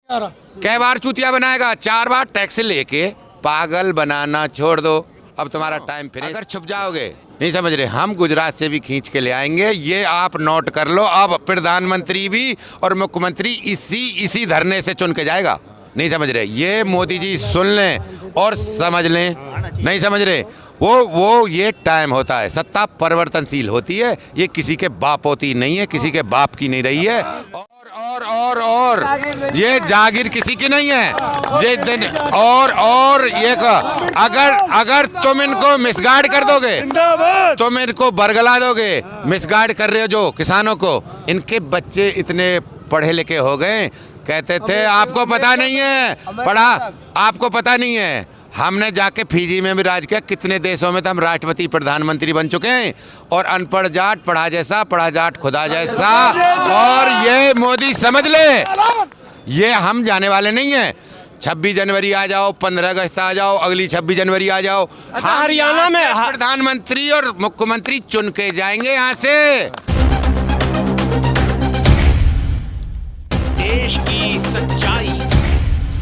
कै बार चूतिया बनाएगा? 4 बार टैक्स लेके पागल बनाना छोड़ दो। अब तुम्हारा टाइम फिर अगर छुप जाओगे, नहीं समझ रहे, हम गुजरात से भी खींच के ले आएंगे। ये आप नोट कर लो। अब प्रधानमंत्री भी और मुख्यमंत्री इसी धरने से चुन के जाएगा। नहीं समझ रहे, ये मोदी जी सुन लें और समझ लें। नहीं समझ रहे, वो ये टाइम होता है, सत्ता परिवर्तनशील होती है। ये किसी के बाप होती नहीं है, किसी के बाप की नहीं रही है। और ये जागीर किसी की नहीं है। ये दिन और ये अगर तुम इनको मिसगाइड कर दोगे, तुम इनको बरगला दोगे, मिसगाइड कर रहे हो जो किसानों को। इनके बच्चे इतने पढ़े लिखे हो गए, कहते थे आपको पता नहीं है, आपको पता नहीं है। हमने जाके फिजी में भी राज किया, कितने देशों में तो हम राष्ट्रपति प्रधानमंत्री बन चुके हैं। और अनपढ़ जाट पढ़ा जैसा, पढ़ा जाट खुदा जैसा। और ये मोदी समझ ले, ये हम जाने वाले नहीं हैं। 26 जनवरी आ जाओ, 15 अगस्त आ जाओ, अगली 26 जनवरी आ जाओ। अच्छा, हरियाणा में प्रधानमंत्री और मुख्यमंत्री चुन के जाएंगे यहाँ से। देश की सच्चाई,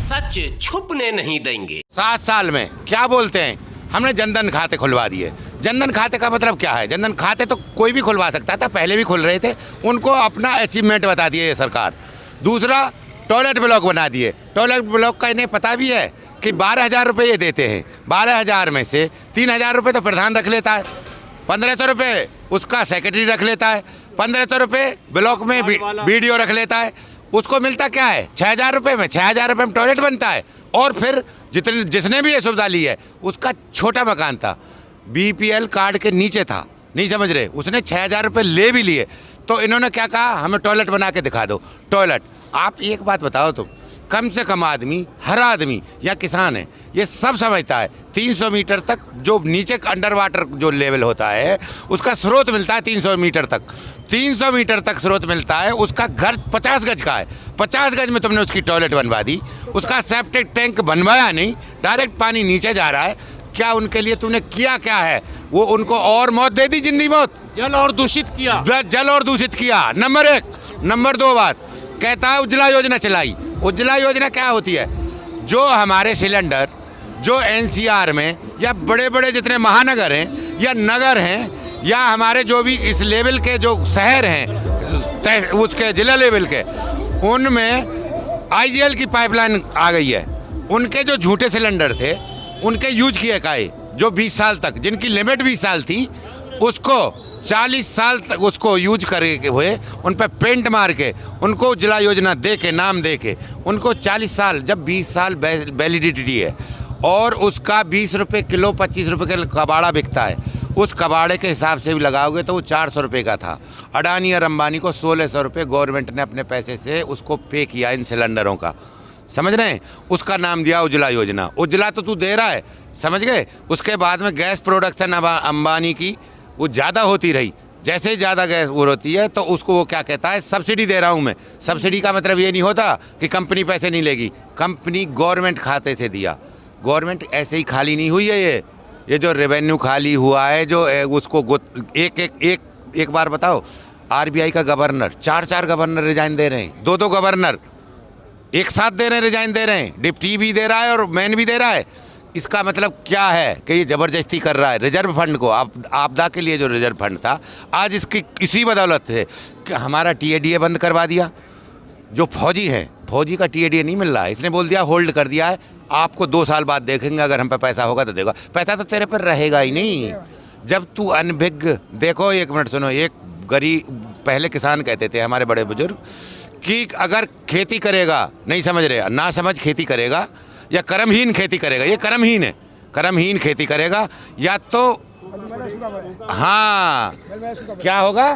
सच छुपने नहीं देंगे। 7 साल में क्या बोलते हैं, हमने जनधन खाते खुलवा दिए। जनधन खाते का मतलब क्या है? जनधन खाते तो कोई भी खुलवा सकता था, पहले भी खुल रहे थे। उनको अपना अचीवमेंट बता दिए ये सरकार। दूसरा, टॉयलेट ब्लॉक बना दिए। टॉयलेट ब्लॉक का इन्हें पता भी है कि 12,000 रुपये ये देते हैं। 12,000 में से 3,000 रुपये तो प्रधान रख लेता है, 1,500 रुपये उसका सेक्रेटरी रख लेता है, 1,500 रुपये ब्लॉक में BDO रख लेता है। उसको मिलता क्या है? 6,000 रुपये में, 6,000 रुपये में टॉयलेट बनता है। और फिर जिसने भी ये सुविधा ली है, उसका छोटा मकान था, BPL कार्ड के नीचे था। नहीं समझ रहे, उसने 6,000 रुपये ले भी लिए। तो इन्होंने क्या कहा, हमें टॉयलेट बना के दिखा दो। टॉयलेट, आप एक बात बताओ, तुम कम से कम आदमी, हर आदमी या किसान है, ये सब समझता है 300 मीटर तक जो नीचे अंडर वाटर जो लेवल होता है, उसका स्रोत मिलता है 300 मीटर तक। 300 मीटर तक स्रोत मिलता है। उसका घर 50 गज का है, 50 गज में तुमने उसकी टॉयलेट बनवा दी। उसका सेप्टिक टैंक बनवाया नहीं, डायरेक्ट पानी नीचे जा रहा है। क्या उनके लिए तूने किया क्या है? वो उनको और मौत दे दी, जिंदी मौत। जल और दूषित किया, जल और दूषित किया, नंबर 1। नंबर 2 बात कहता है उज्ज्वला योजना चलाई। उज्ज्वला योजना क्या होती है? जो हमारे सिलेंडर जो NCR में या बड़े बड़े जितने महानगर हैं या नगर हैं या हमारे जो भी इस लेवल के जो शहर हैं उसके जिला लेवल के, उनमें IGL की पाइपलाइन आ गई है। उनके जो झूठे सिलेंडर थे उनके यूज किए काए, जो 20 साल तक, जिनकी लिमिट 20 साल थी, उसको 40 साल तक उसको यूज करके हुए, उन पर पेंट मार के, उनको उज्ज्वला योजना दे के, नाम दे के, उनको 40 साल, जब 20 साल वैलिडिटी है और उसका 20 रुपये किलो, 25 रुपये का कबाड़ा बिकता है, उस कबाड़े के हिसाब से भी लगाओगे तो वो 400 रुपये का था। अडानी और अंबानी को 1,600 रुपये गवर्नमेंट ने अपने पैसे से उसको पे किया इन सिलेंडरों का। समझ रहे हैं? उसका नाम दिया उज्ज्वला योजना। उज्ज्वला तो तू दे रहा है, समझ गए? उसके बाद में गैस प्रोडक्शन अंबानी की वो ज़्यादा होती रही। जैसे ही ज़्यादा गैस वो होती है तो उसको वो क्या कहता है, सब्सिडी दे रहा हूँ मैं। सब्सिडी का मतलब ये नहीं होता कि कंपनी पैसे नहीं लेगी, कंपनी गवर्नमेंट खाते से दिया। गवर्नमेंट ऐसे ही खाली नहीं हुई है। ये जो रेवेन्यू खाली हुआ है, जो उसको एक बार बताओ, RBI का गवर्नर, 4 गवर्नर रिजाइन दे रहे हैं, 2 गवर्नर एक साथ दे रहे हैं, रिजाइन दे रहे हैं। डिप्टी भी दे रहा है और मेन भी दे रहा है। इसका मतलब क्या है कि ये ज़बरदस्ती कर रहा है। रिजर्व फंड को, आपदा के लिए जो रिजर्व फंड था, आज इसकी इसी बदौलत से कि हमारा TADA बंद करवा दिया। जो फौजी हैं, फौजी का TADA नहीं मिल रहा है, इसने बोल दिया होल्ड कर दिया है, आपको 2 साल बाद देखेंगे, अगर हम पे पैसा होगा तो देगा। पैसा तो तेरे पर रहेगा ही नहीं जब तू अनभिज्ञ। देखो, 1 मिनट सुनो। एक गरीब, पहले किसान कहते थे हमारे बड़े बुजुर्ग कि अगर खेती करेगा, नहीं समझ रहे, ना समझ खेती करेगा या कर्महीन खेती करेगा, ये कर्महीन है, कर्महीन खेती करेगा, या तो हाँ क्या होगा,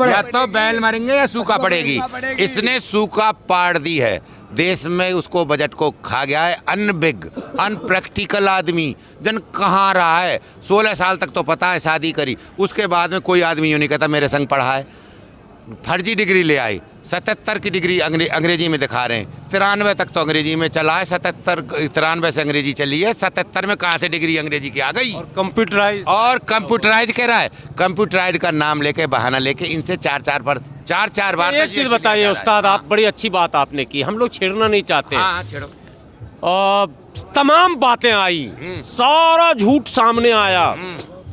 या तो बैल मरेंगे या सूखा पड़ेगी। इसने सूखा पाड़ दी है देश में, उसको बजट को खा गया है। अनभिज्ञ, अनप्रैक्टिकल आदमी जन कहाँ रहा है। 16 साल तक तो पता है, शादी करी, उसके बाद में कोई आदमी यूँ नहीं कहता मेरे संग पढ़ा है। फर्जी डिग्री ले आई, 77 की डिग्री अंग्रेजी में दिखा रहे हैं। 93 तक तो अंग्रेजी में चला है, 93 से अंग्रेजी चली है, 77 में कहाँ से डिग्री अंग्रेजी की आ गई? और कंप्यूटराइज कंप्यूटराइज कह रहा है। कंप्यूटराइज का नाम लेके बहाना लेके इनसे चार बार। एक चीज बताइए उस्ताद, आप बड़ी अच्छी बात आपने की, हम लोग छेड़ना नहीं चाहते। हाँ छेड़ो। तमाम बातें आई, सारा झूठ सामने आया,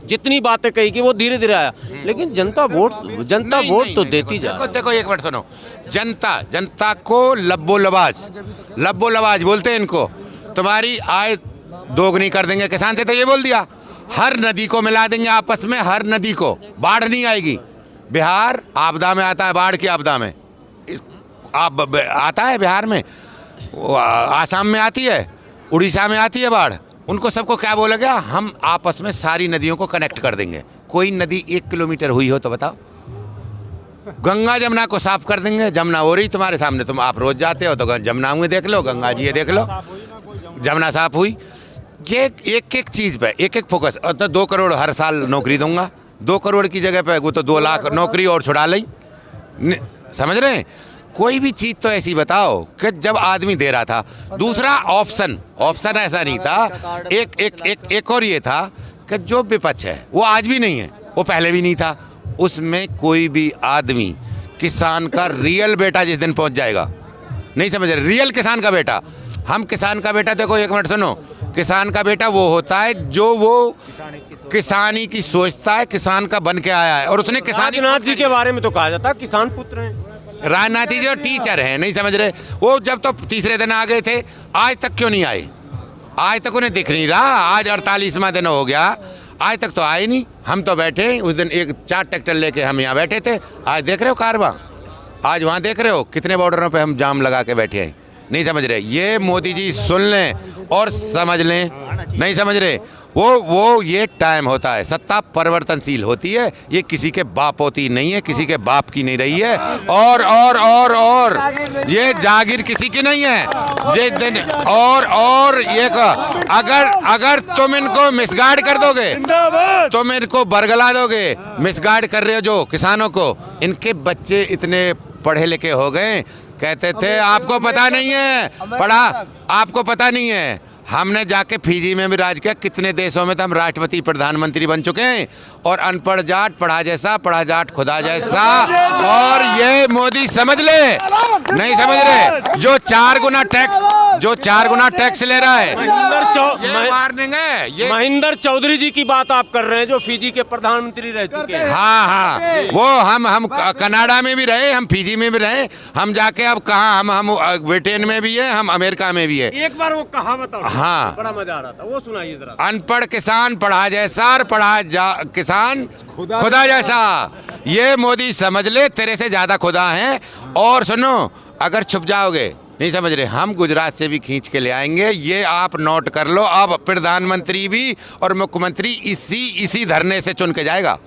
जितनी बातें कही कि वो धीरे धीरे आया, लेकिन जनता वोट तो देती जा रही है। देखो एक मिनट सुनो, जनता को लब्बो लबाज बोलते हैं इनको। तुम्हारी आय दोगुनी कर देंगे किसान से, तो ये बोल दिया। हर नदी को मिला देंगे आपस में, हर नदी को, बाढ़ नहीं आएगी। बिहार आपदा में आता है, बाढ़ की आपदा में आता है बिहार में, आसाम में आती है, उड़ीसा में आती है बाढ़। उनको सबको क्या बोला गया? हम आपस में सारी नदियों को कनेक्ट कर देंगे। कोई नदी 1 किलोमीटर हुई हो तो बताओ? गंगा जमुना को साफ कर देंगे। जमुना हो रही तुम्हारे सामने, तुम आप रोज जाते हो तो जमुना में देख लो, गंगा जी ये देख लो, जमुना साफ हुई। ये एक चीज़ पे एक फोकस। और तो 2 करोड़ हर साल नौकरी दूंगा, 2 करोड़ की जगह पे वो तो 2 लाख नौकरी और छुड़ा ली। समझ रहे हैं? कोई भी चीज़ तो ऐसी बताओ कि जब आदमी दे रहा था। दूसरा ऑप्शन ऐसा नहीं था। एक और ये था कि जो विपक्ष है वो आज भी नहीं है, वो पहले भी नहीं था। उसमें कोई भी आदमी किसान का रियल बेटा जिस दिन पहुंच जाएगा, नहीं समझ रहे, रियल किसान का बेटा। हम किसान का बेटा, देखो एक मिनट सुनो, किसान का बेटा वो होता है जो वो किसानी की सोचता है, किसान का बन के आया है, और उसने किसान। राजनाथ जी के बारे में तो कहा जाता है किसान पुत्र हैं। राजनाथ जी जो टीचर हैं, नहीं समझ रहे, वो जब तो तीसरे दिन आ गए थे, आज तक क्यों नहीं आए? आज तक उन्हें दिख नहीं रहा। आज 48वां दिन हो गया, आज तक तो आए नहीं। हम तो बैठे उस दिन 4 ट्रैक्टर लेके हम यहाँ बैठे थे। आज देख रहे हो कारवां, आज वहाँ देख रहे हो कितने बॉर्डरों पे हम जाम लगा के बैठे हैं। नहीं समझ रहे, ये मोदी जी सुन लें और समझ लें। नहीं समझ रहे, वो ये टाइम होता है, सत्ता परिवर्तनशील होती है, ये किसी के बाप होती नहीं है, किसी के बाप की नहीं रही है। और ये जागीर किसी की नहीं है ये दिन। और ये अगर तुम इनको मिसगाइड कर दोगे, तुम इनको बरगला दोगे, मिसगाइड कर रहे हो जो किसानों को। इनके बच्चे इतने पढ़े लिखे हो गए, कहते थे आपको पता नहीं है, आपको पता नहीं है। हमने जाके फिजी में भी राज किया, कितने देशों में तो हम राष्ट्रपति प्रधानमंत्री बन चुके हैं। और अनपढ़ जाट पढ़ा जैसा, पढ़ा जाट खुदा जैसा। और ये मोदी समझ ले, नहीं समझ रहे, जो 4 गुना टैक्स ले रहा है, ये वार्निंग है। ये महेंद्र चौधरी जी की बात आप कर रहे हैं, जो फिजी के प्रधानमंत्री रह चुके हैं। हाँ, वो हम कनाडा में भी रहे, हम फिजी में भी रहे, हम जाके अब कहाँ, हम ब्रिटेन में भी है, हम अमेरिका में भी है। एक बार वो कहावत और हाँ, बड़ा मजा आ रहा था, वो सुनाइए जरा। अनपढ़ किसान पढ़ा जैसा, किसान खुदा जैसा। ये मोदी समझ ले, तेरे से ज्यादा खुदा हैं। और सुनो, अगर छुप जाओगे, नहीं समझ रहे, हम गुजरात से भी खींच के ले आएंगे। ये आप नोट कर लो। अब प्रधानमंत्री भी और मुख्यमंत्री इसी धरने से चुन के जाएगा।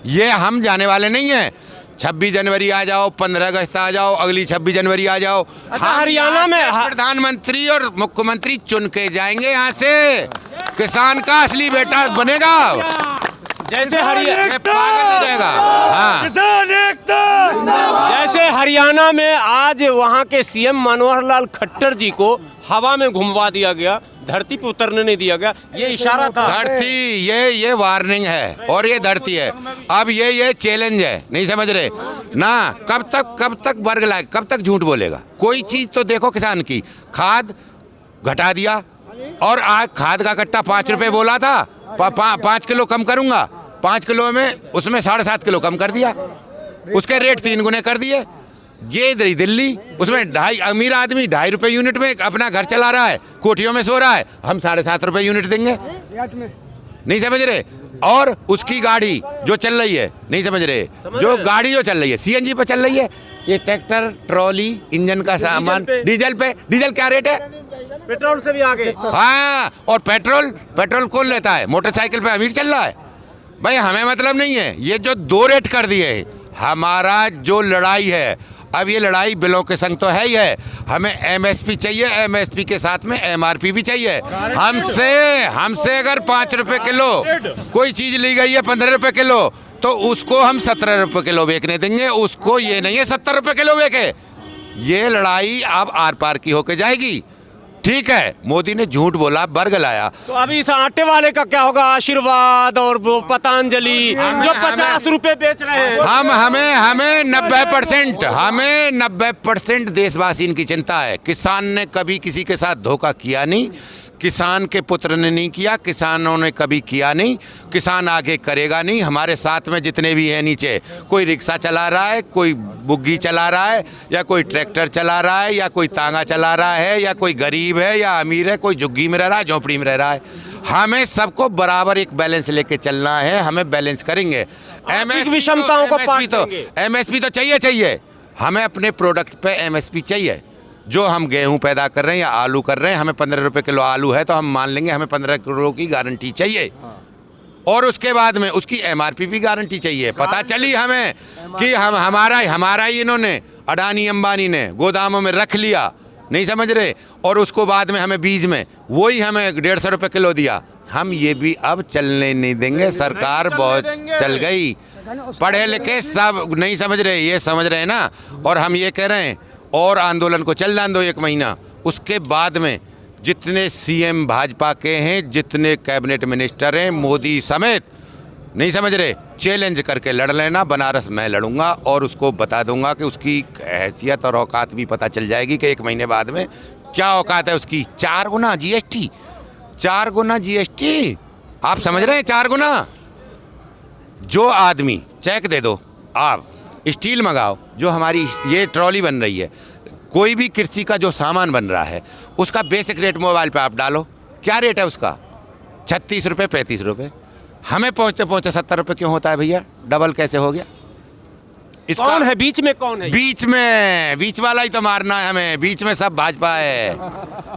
ये हम जाने वाले नहीं हैं। 26 जनवरी आ जाओ, 15 अगस्त आ जाओ, अगली 26 जनवरी आ जाओ। अच्छा, हरियाणा में प्रधानमंत्री और मुख्यमंत्री चुन के जाएंगे यहाँ से। किसान का असली बेटा बनेगा। जैसे जैसे हरियाणा में आज वहाँ के सीएम मनोहर लाल खट्टर जी को हवा में घुमवा दिया गया, धरती पे उतरने नहीं दिया गया, ये इशारा था। धरती ये वार्निंग है और ये धरती है। अब ये चैलेंज है, नहीं समझ रहे ना। कब तक वर्ग लाए, कब तक झूठ बोलेगा? कोई चीज तो देखो किसान की। खाद घटा दिया, और आज खाद का कट्टा 5 रुपए बोला था, 5 किलो कम करूंगा, 5 किलो में उसमें 7.5 किलो कम कर दिया, उसके रेट 3 गुने कर दिए। ये इधर दिल्ली, उसमें 2.5 अमीर आदमी 2.5 रुपए यूनिट में अपना घर चला रहा है, कोठियों में सो रहा है, हम 7.5 रुपए यूनिट देंगे। नहीं समझ रहे। और उसकी गाड़ी जो चल रही है, नहीं समझ रहे, जो गाड़ी जो चल रही है सीएनजी पे चल रही है। ये ट्रैक्टर, ट्रॉली, इंजन का सामान डीजल क्या रेट है? पेट्रोल से भी आगे। हाँ, और पेट्रोल कौन लेता है? मोटरसाइकिल पे अमीर चल रहा है भाई, हमें मतलब नहीं है। ये जो 2 रेट कर दिए, हमारा जो लड़ाई है, अब ये लड़ाई बिलों के संग तो है ही है। हमें एमएसपी चाहिए, एमएसपी के साथ में एमआरपी भी चाहिए। हमसे अगर 5 रुपए किलो कोई चीज ली गई है, 15 रुपए किलो, तो उसको हम 17 रुपये किलो बेचने देंगे, उसको ये नहीं है 70 रुपये किलो बेचे। ये लड़ाई अब आर पार की होके जाएगी। ठीक है, मोदी ने झूठ बोला, बर्ग लाया। तो अभी इस आटे वाले का क्या होगा? आशीर्वाद और वो पतंजलि जो 50 रुपए बेच रहे हैं। हमें 90% देशवासी की चिंता है। किसान ने कभी किसी के साथ धोखा किया नहीं, किसान के पुत्र ने नहीं किया, किसानों ने कभी किया नहीं, किसान आगे करेगा नहीं। हमारे साथ में जितने भी हैं नीचे, कोई रिक्शा चला रहा है, कोई बुग्गी चला रहा है, या कोई ट्रैक्टर चला रहा है, या कोई तांगा चला रहा है, या कोई गरीब है या अमीर है, कोई झुग्गी में रह रहा है, झोपड़ी में रह रहा है। हमें सबको बराबर एक बैलेंस लेके चलना है। हमें बैलेंस करेंगे। विषमताओं को पाट देंगे। एमएसपी तो चाहिए। हमें अपने प्रोडक्ट पे एमएसपी चाहिए। जो हम गेहूं पैदा कर रहे हैं या आलू कर रहे हैं, हमें 15 रुपये किलो आलू है तो हम मान लेंगे हमें 15 किलो की गारंटी चाहिए। और उसके बाद में उसकी एमआरपी भी गारंटी चाहिए। पता चली हमें कि हमारा ही इन्होंने अडानी अंबानी ने गोदामों में रख लिया, नहीं समझ रहे, और उसको बाद में हमें बीज में वही हमें 150 रुपये किलो दिया। हम ये भी अब चलने नहीं देंगे। सरकार बहुत चल गई, पढ़े लिखे सब नहीं समझ रहे, ये समझ रहे हैं ना। और हम ये कह रहे हैं और आंदोलन को चल जान दो 1 महीना, उसके बाद में जितने सीएम भाजपा के हैं, जितने कैबिनेट मिनिस्टर हैं, मोदी समेत, नहीं समझ रहे, चैलेंज करके लड़ लेना। बनारस मैं लड़ूंगा और उसको बता दूंगा कि उसकी हैसियत और औकात भी पता चल जाएगी कि 1 महीने बाद में क्या औकात है उसकी। 4 गुना जीएसटी, 4 गुना जीएसटी, आप समझ रहे हैं? 4 गुना। जो आदमी चेक दे दो, आप स्टील मंगाओ, जो हमारी ये ट्रॉली बन रही है, कोई भी कृषि का जो सामान बन रहा है, उसका बेसिक रेट मोबाइल पे आप डालो, क्या रेट है उसका? 36 रुपये, 35 रुपये। हमें पहुँचते 70 रुपये क्यों होता है भैया? डबल कैसे हो गया? इसका कौन है बीच में? कौन है बीच वाला ही तो मारना है हमें। बीच में सब भाजपा है,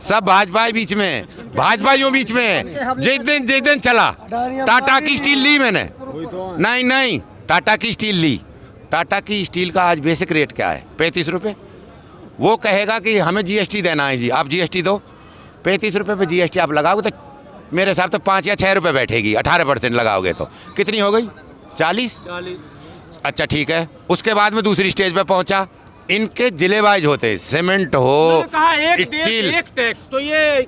सब भाजपा है बीच में, भाजपा यूँ बीच में। जिस दिन चला टाटा की स्टील ली मैंने, नहीं टाटा की स्टील ली। टाटा की स्टील का आज बेसिक रेट क्या है? 35 रुपये। वो कहेगा कि हमें जीएसटी देना है जी, आप जीएसटी दो। 35 रुपये पे जीएसटी आप लगाओगे तो मेरे हिसाब से 5 या 6 रुपये बैठेगी। 18% लगाओगे तो कितनी हो गई? 40। अच्छा ठीक है। उसके बाद में दूसरी स्टेज पे पहुंचा, इनके जिले वाइज होते, सीमेंट हो, स्टील, एक टैक्स। तो ये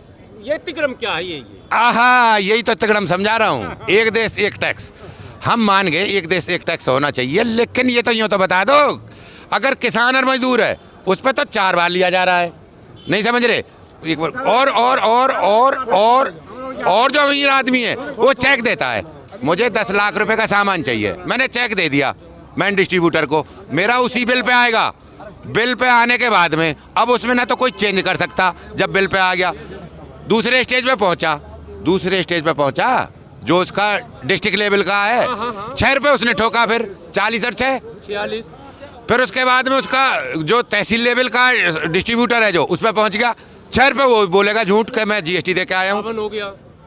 तिक्रम क्या है? ये आहा, यही तो तिक्रम समझा रहा हूँ। एक देश एक टैक्स, हम मान गए एक देश एक टैक्स होना चाहिए, लेकिन ये तो यूँ तो बता दो, अगर किसान और मजदूर है उस पर तो 4 बार लिया जा रहा है, नहीं समझ रहे। एक बार और जो अमीर आदमी है वो चेक देता है, मुझे 10 लाख रुपए का सामान चाहिए, मैंने चेक दे दिया मैन डिस्ट्रीब्यूटर को, मेरा उसी बिल पे आएगा। बिल पे आने के बाद में अब उसमें ना तो कोई चेंज कर सकता, जब बिल पे आ गया। दूसरे स्टेज पे पहुंचा जो उसका डिस्ट्रिक्ट लेवल का है, 6 रुपये उसने ठोका, फिर 40 और 6 46। फिर उसके बाद में उसका जो तहसील लेवल का डिस्ट्रीब्यूटर है जो उस पर पहुँच गया, 6 रुपये वो बोलेगा झूठ के मैं जीएसटी दे के आया हूँ,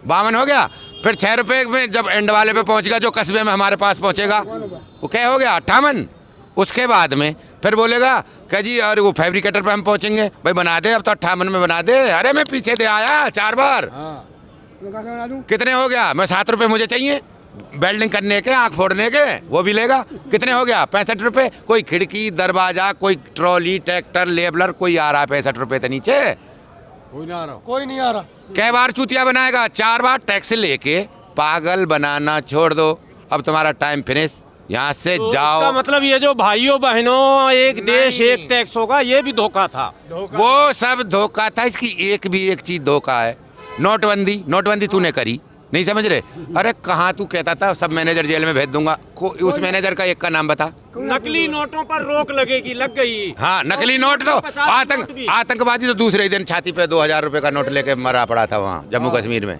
52 हो गया। फिर 6 रुपये में जब एंड वाले पे पहुँचेगा, जो कस्बे में हमारे पास पहुँचेगा, वो क्या हो गया? 58। उसके बाद में फिर बोलेगा कि जी और वो फैब्रिकेटर पे हम पहुँचेंगे, भाई बना दे अब तो 58 में बना दे। अरे मैं पीछे दे आया 4 बार, कितने हो गया? मैं 7 रुपये मुझे चाहिए वेल्डिंग करने के, आँख फोड़ने के, वो भी लेगा। कितने हो गया? 65 रुपये। कोई खिड़की दरवाजा, कोई ट्रॉली, ट्रैक्टर, लेबलर, कोई आ रहा है 65 रुपये तो नीचे कोई नहीं आ रहा। कै बार चूतिया बनाएगा? 4 बार टैक्स लेके पागल बनाना छोड़ दो। अब तुम्हारा टाइम फिनिश, यहाँ से तो जाओ। इसका मतलब ये जो भाइयों बहनों एक देश एक टैक्स होगा, ये भी धोखा था। वो सब धोखा था। इसकी एक चीज धोखा है। नोटबंदी तूने करी, नहीं समझ रहे। अरे कहाँ तू कहता था सब मैनेजर जेल में भेज दूंगा, उस मैनेजर का एक का नाम बता। नकली नोटों पर रोक लगेगी, लग गई। हाँ, नकली नोट तो आतंकवादी तो दूसरे दिन छाती पे 2000 रुपए का नोट लेके मरा पड़ा था वहाँ जम्मू कश्मीर में,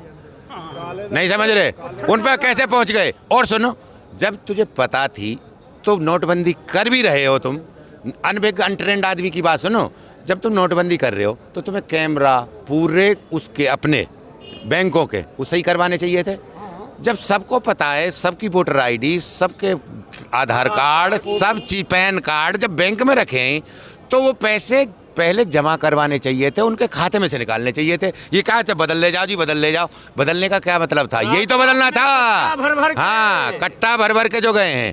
नहीं समझ रहे। उन पर कैसे पहुँच गए? और सुनो, जब तुझे पता थी तो नोटबंदी कर भी रहे हो तुम, अनट्रेंड आदमी की बात सुनो, जब तुम नोटबंदी कर रहे हो तो तुम्हें कैमरा पूरे उसके अपने बैंकों के वो सही करवाने चाहिए थे। जब सबको पता है, सबकी वोटर आईडी, सबके आधार कार्ड, सब चीज, पैन कार्ड जब बैंक में रखें तो वो पैसे पहले जमा करवाने चाहिए थे, उनके खाते में से निकालने चाहिए थे। ये क्या था, बदल ले जाओ जी, बदल ले जाओ। बदलने का क्या मतलब था? यही तो बदलना था। हाँ, कट्टा भर भर के जो गए हैं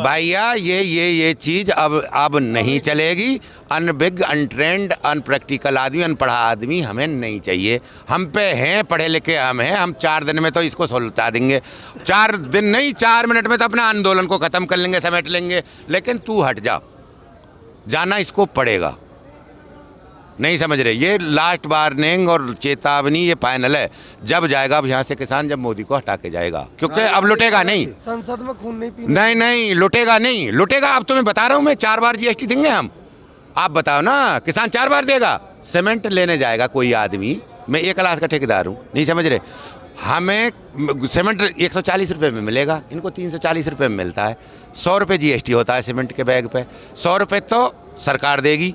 भैया, ये चीज़ अब नहीं चलेगी। अनबिग, अनट्रेंड, अनप्रैक्टिकल आदमी, अनपढ़ा आदमी हमें नहीं चाहिए। हम पे हैं, पढ़े लिखे हम 4 दिन में तो इसको सुलझा देंगे। 4 दिन नहीं, 4 मिनट में तो अपना आंदोलन को ख़त्म कर लेंगे, समेट लेंगे। लेकिन तू हट जा, जाना इसको पड़ेगा। नहीं समझ रहे? ये लास्ट वार्निंग और चेतावनी, ये फाइनल है। जब जाएगा अब यहाँ से किसान, जब मोदी को हटा के जाएगा, क्योंकि अब लुटेगा नहीं। संसद में खून नहीं पीना। नहीं, लुटेगा नहीं, लुटेगा। अब तुम्हें बता रहा हूँ मैं, 4 बार जीएसटी देंगे हम। आप बताओ ना, किसान 4 बार देगा। सीमेंट लेने जाएगा कोई आदमी, मैं 1 क्लास का ठेकेदार हूँ, नहीं समझ रहे? हमें सीमेंट 140 रुपये में मिलेगा, इनको 340 रुपये में मिलता है। 100 रुपये जीएसटी होता है सीमेंट के बैग पे। 100 रुपये तो सरकार देगी,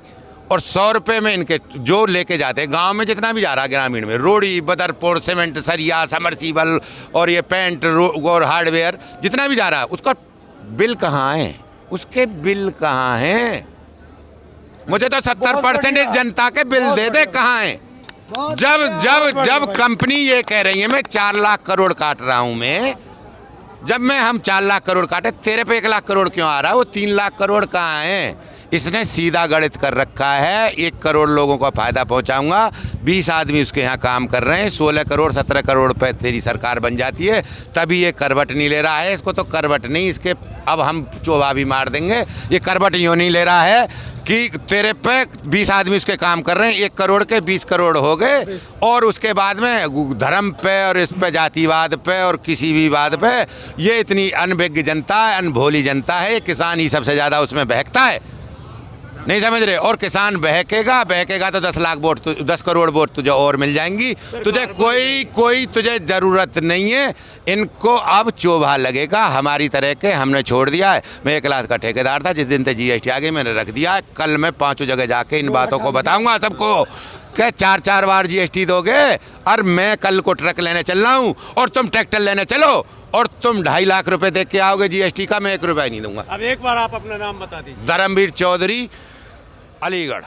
और 100 रुपये में इनके जो लेके जाते हैं गांव में, जितना भी जा रहा है ग्रामीण में, रोड़ी, बदरपुर, सीमेंट, सरिया, समरसीबल और ये पेंट और हार्डवेयर जितना भी जा रहा है, उसका बिल कहाँ है? उसके बिल कहाँ हैं? मुझे तो 70% जनता के बिल दे दे, कहाँ हैं? जब कंपनी ये कह रही है मैं 4 लाख करोड़ काट रहा हूँ मैं, जब हम 4 लाख करोड़ काटे, तेरे पे 1 लाख करोड़ क्यों आ रहा है? वो 3 लाख करोड़ कहाँ है? इसने सीधा गणित कर रखा है, 1 करोड़ लोगों को फायदा पहुंचाऊंगा, 20 आदमी उसके यहाँ काम कर रहे हैं, 16 करोड़ 17 करोड़ पे तेरी सरकार बन जाती है, तभी ये करवट नहीं ले रहा है। इसको तो करवट नहीं, इसके अब हम चोभा भी मार देंगे। ये करवट यूँ नहीं ले रहा है कि तेरे पे 20 आदमी उसके काम कर रहे हैं, 1 करोड़ के 20 करोड़ हो गए, और उसके बाद में धर्म पे और इस पे, जातिवाद पे और किसी भी बात पे ये इतनी अनभिज्ञ जनता है, अनभोली जनता है। किसान ही सबसे ज़्यादा उसमें बहकता है, नहीं समझ रहे? और किसान बहकेगा तो 10 लाख वोट, 10 करोड़ वोट तुझे और मिल जाएंगी। तुझे कोई तुझे ज़रूरत नहीं है। इनको अब चोभा लगेगा हमारी तरह के, हमने छोड़ दिया है। मैं 1 लाख का ठेकेदार था, जिस दिन से जीएसटी आ गई मैंने रख दिया है। कल मैं 5 जगह जाके इन बातों को बताऊंगा सबको कि 4-4 बार जीएसटी दोगे, और मैं कल को ट्रक लेने चल रहा हूँ और तुम ट्रैक्टर लेने चलो, और तुम 2.5 लाख रुपए दे के आओगे जीएसटी का, मैं 1 रुपया नहीं दूंगा। अब एक बार आप अपना नाम बता दीजिए। धर्मवीर चौधरी, अलीगढ़।